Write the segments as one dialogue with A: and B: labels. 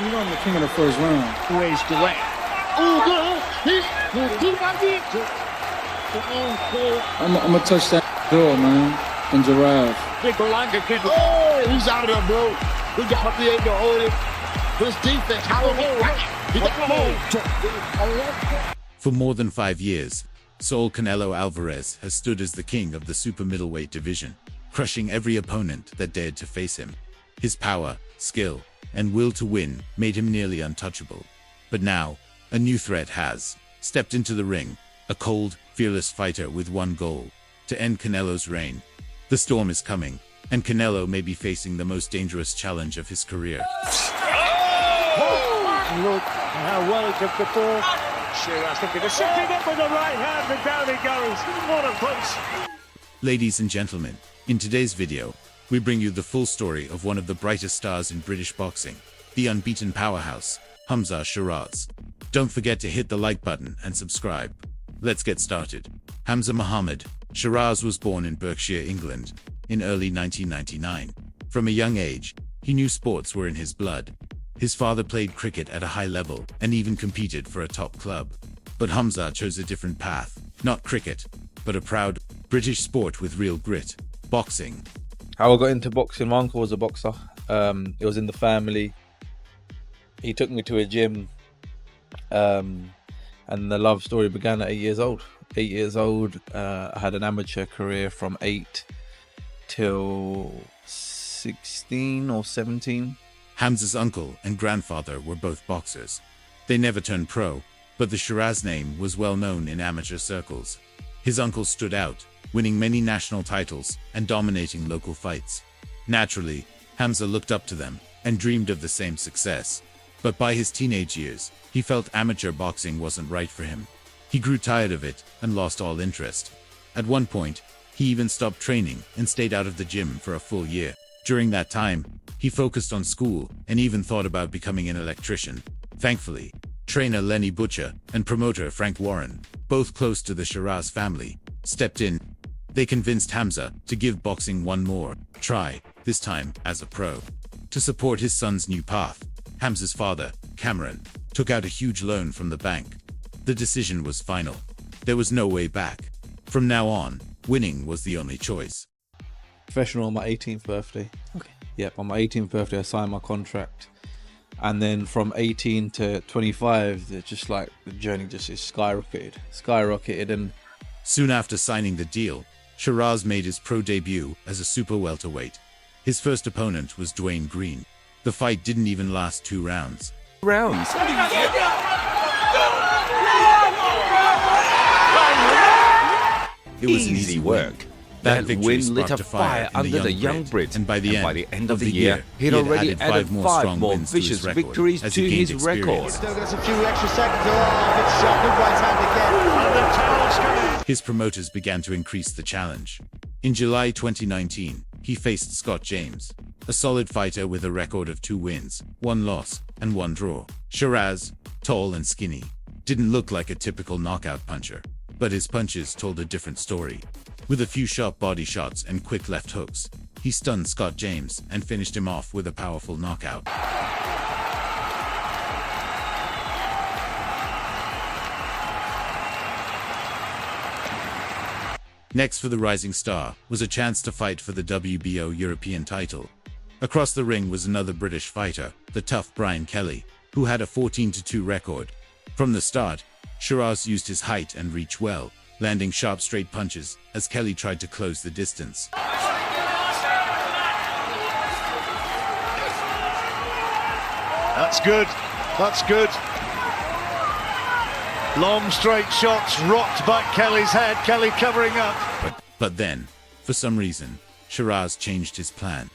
A: You know I'm the king of the first round.
B: Where's Durant?
A: I'm gonna touch that door, man. And Giraffe.
B: Big Berlanga kid. Oh, he's out of there, bro. We got to be able to hold it. This defense, how will he got
C: For more than 5 years, Saul Canelo Alvarez has stood as the king of the super middleweight division, crushing every opponent that dared to face him. His power, skill, and will to win made him nearly untouchable. But now, a new threat has stepped into the ring, a cold, fearless fighter with one goal: to end Canelo's reign. The storm is coming, and Canelo may be facing the most dangerous challenge of his career.
B: Look how well he took the ball. Sheeraz looking to set it up with the right hand, and down he goes. What a punch.
C: Ladies and gentlemen, in today's video, we bring you the full story of one of the brightest stars in British boxing, the unbeaten powerhouse, Hamzah Sheeraz. Don't forget to hit the like button and subscribe. Let's get started. Hamzah Mohammed Sheeraz was born in Berkshire, England, in early 1999. From a young age, he knew sports were in his blood. His father played cricket at a high level and even competed for a top club. But Hamzah chose a different path, not cricket, but a proud British sport with real grit: boxing.
D: How I got into boxing, my uncle was a boxer. It was in the family. He took me to a gym, and the love story began at 8 years old. 8 years old, I had an amateur career from 8 till 16 or 17.
C: Hamzah's uncle and grandfather were both boxers. They never turned pro, but the Sheeraz name was well known in amateur circles. His uncle stood out, winning many national titles and dominating local fights. Naturally, Hamzah looked up to them and dreamed of the same success. But by his teenage years, he felt amateur boxing wasn't right for him. He grew tired of it and lost all interest. At one point, he even stopped training and stayed out of the gym for a full year. During that time, he focused on school and even thought about becoming an electrician. Thankfully, trainer Lenny Butcher and promoter Frank Warren, both close to the Sheeraz family, stepped in. They convinced Hamzah to give boxing one more try, this time as a pro. To support his son's new path, Hamzah's father, Cameron, took out a huge loan from the bank. The decision was final. There was no way back. From now on, winning was the only choice.
D: Professional on my 18th birthday. Okay. Yep, on my 18th birthday I signed my contract. And then from 18 to 25, it's just like the journey just is skyrocketed. And
C: soon after signing the deal, Sheeraz made his pro debut as a super welterweight. His first opponent was Dwayne Green. The fight didn't even last 2 rounds. It was an easy work. That victory
E: lit a
C: sparked
E: fire under the young Brit,
C: and by the end of the
E: year, he'd already added 5 more vicious victories to his record.
B: Still got a few extra seconds. Oh, good shot, good right hand again. And the towel's coming.
C: His promoters began to increase the challenge. In July 2019, he faced Scott James, a solid fighter with a record of 2 wins, 1 loss, and 1 draw. Sheeraz, tall and skinny, didn't look like a typical knockout puncher, but his punches told a different story. With a few sharp body shots and quick left hooks, he stunned Scott James and finished him off with a powerful knockout. Next for the rising star was a chance to fight for the WBO European title. Across the ring was another British fighter, the tough Brian Kelly, who had a 14-2 record. From the start, Sheeraz used his height and reach well, landing sharp straight punches as Kelly tried to close the distance.
B: That's good. That's good. Long straight shots rocked back Kelly's head. Kelly covering up.
C: But then, for some reason, Sheeraz changed his plan.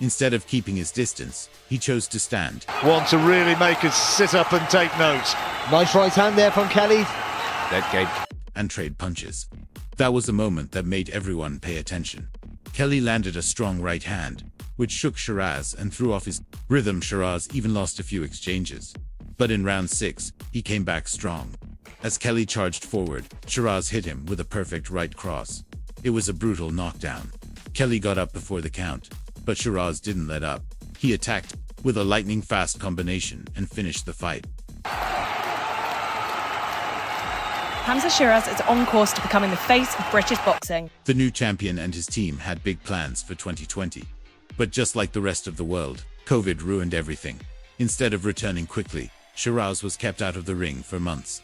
C: Instead of keeping his distance, he chose to stand.
B: Want to really make us sit up and take notes.
F: Nice right hand there from Kelly.
E: That gave
C: and trade punches. That was the moment that made everyone pay attention. Kelly landed a strong right hand, which shook Sheeraz and threw off his rhythm. Sheeraz even lost a few exchanges. But in round 6, he came back strong. As Kelly charged forward, Sheeraz hit him with a perfect right cross. It was a brutal knockdown. Kelly got up before the count, but Sheeraz didn't let up. He attacked with a lightning-fast combination and finished the fight.
G: Hamzah Sheeraz is on course to becoming the face of British boxing.
C: The new champion and his team had big plans for 2020. But just like the rest of the world, COVID ruined everything. Instead of returning quickly, Sheeraz was kept out of the ring for months.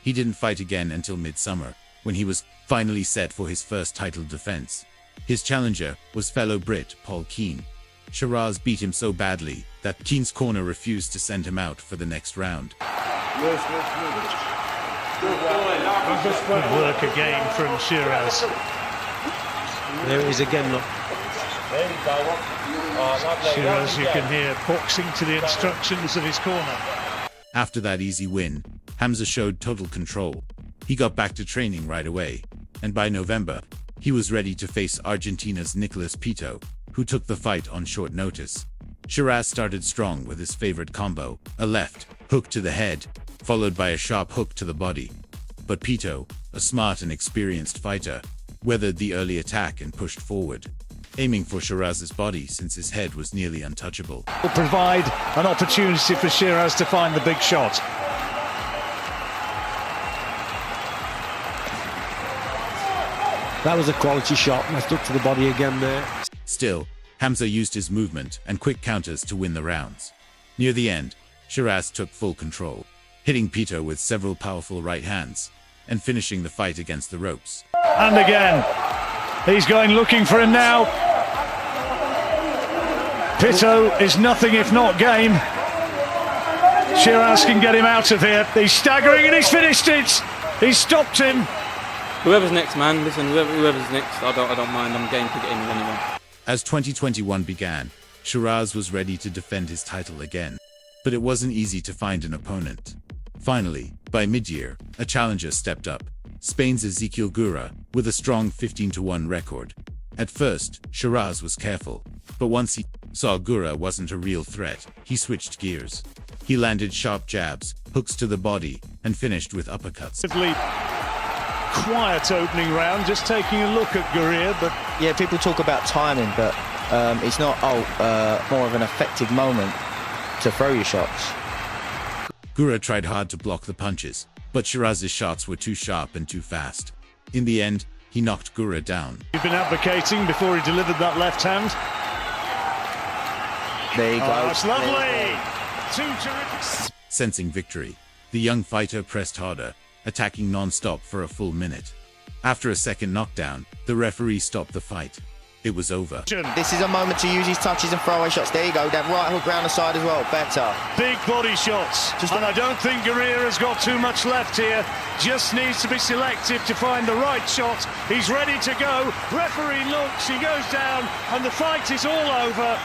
C: He didn't fight again until midsummer, when he was finally set for his first title defense. His challenger was fellow Brit Paul Keane. Sheeraz beat him so badly that Keane's corner refused to send him out for the next round.
B: Good work again from Sheeraz.
F: There it is again, look.
B: Sheeraz, you can hear, boxing to the instructions of his corner.
C: After that easy win, Hamzah showed total control. He got back to training right away, and by November, he was ready to face Argentina's Nicolas Pito, who took the fight on short notice. Sheeraz started strong with his favorite combo, a left hook to the head, followed by a sharp hook to the body. But Pito, a smart and experienced fighter, weathered the early attack and pushed forward, aiming for Sheeraz's body since his head was nearly untouchable.
B: Will provide an opportunity for Sheeraz to find the big shot.
F: That was a quality shot. Left up to the body again there.
C: Still, Hamzah used his movement and quick counters to win the rounds. Near the end, Sheeraz took full control, hitting Pito with several powerful right hands, and finishing the fight against the ropes.
B: And again, he's going looking for him now. Pito is nothing if not game. Sheeraz can get him out of here. He's staggering and he's finished it. He's stopped him.
H: Whoever's next, man. Listen, whoever's next, I don't mind. I'm game to get in with anyone.
C: As 2021 began, Sheeraz was ready to defend his title again. But it wasn't easy to find an opponent. Finally, by mid-year, a challenger stepped up, Spain's Ezequiel Gura, with a strong 15-1 record. At first, Sheeraz was careful, but once he saw Gura wasn't a real threat, he switched gears. He landed sharp jabs, hooks to the body, and finished with uppercuts.
B: Quiet opening round, just taking a look at Gura, but
I: yeah, people talk about timing, but it's not more of an effective moment to throw your shots.
C: Gura tried hard to block the punches, but Sheeraz's shots were too sharp and too fast. In the end, he knocked Gura down.
B: He'd been advocating before he delivered that left hand.
I: There you go.
B: Oh, that's lovely! Two terrific.
C: Sensing victory, the young fighter pressed harder, attacking non-stop for a full minute. After a second knockdown, the referee stopped the fight. It was over.
I: This is a moment to use his touches and throwaway shots. There you go, that right hook round the side as well, better.
B: Big body shots, and I don't think Gura has got too much left here. Just needs to be selective to find the right shot. He's ready to go. Referee looks, he goes down, and the fight is all over.